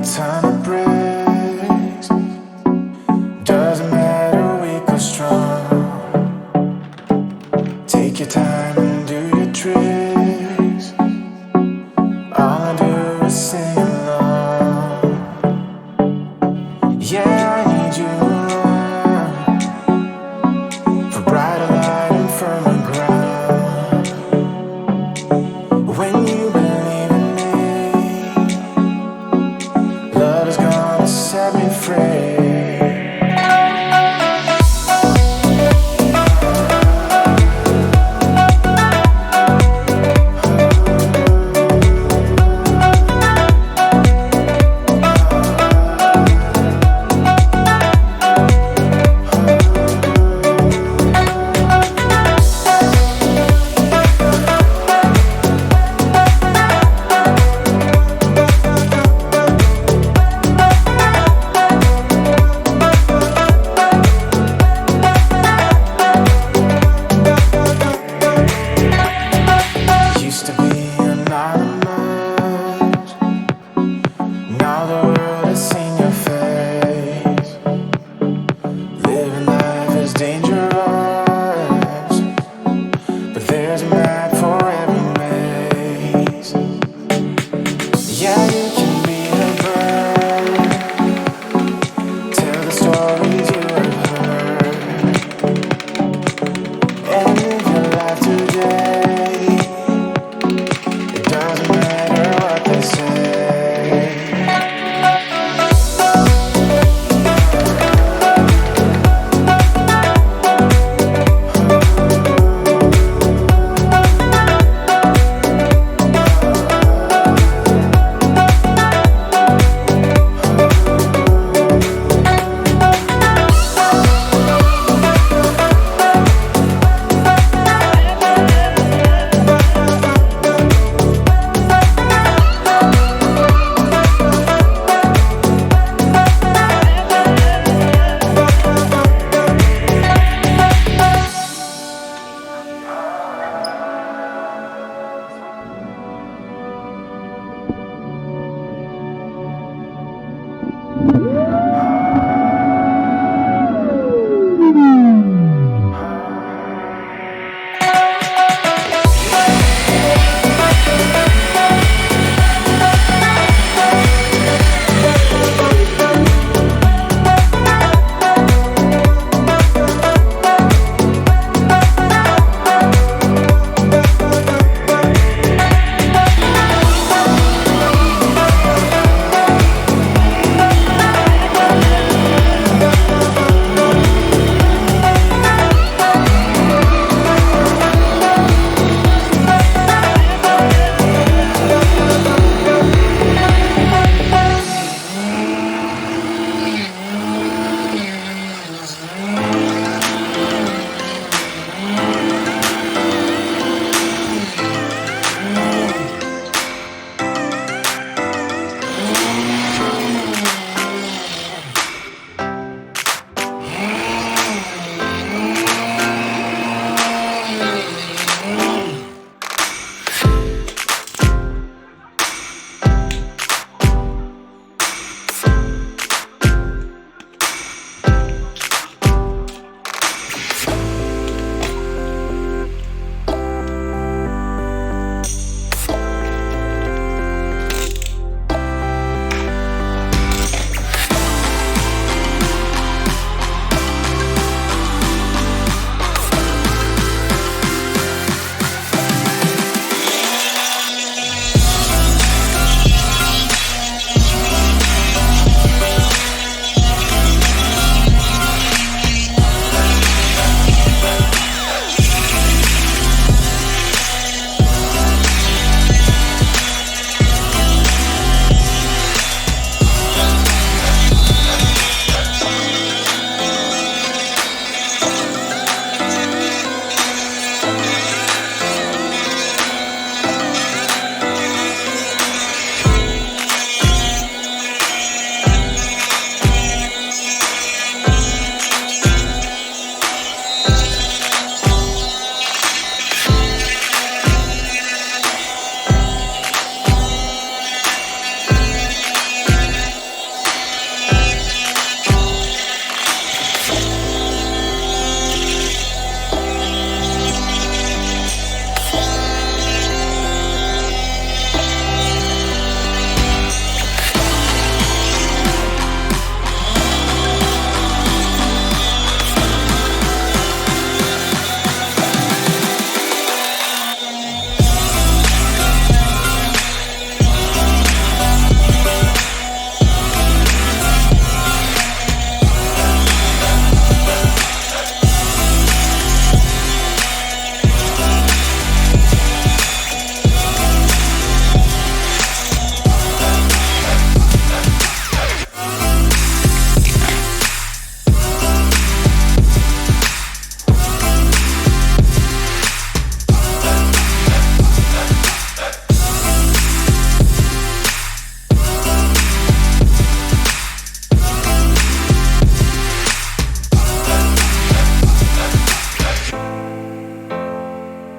ton of bricks. Doesn't matter, weak or strong. Take your time and do your tricks. All I do is sing along. Yeah, I need you around for brighter light and firmer ground. When you believe in me, love is gonna set me free. Now the world has seen your face. Living life is dangerous, but there's a map for every maze. Yeah.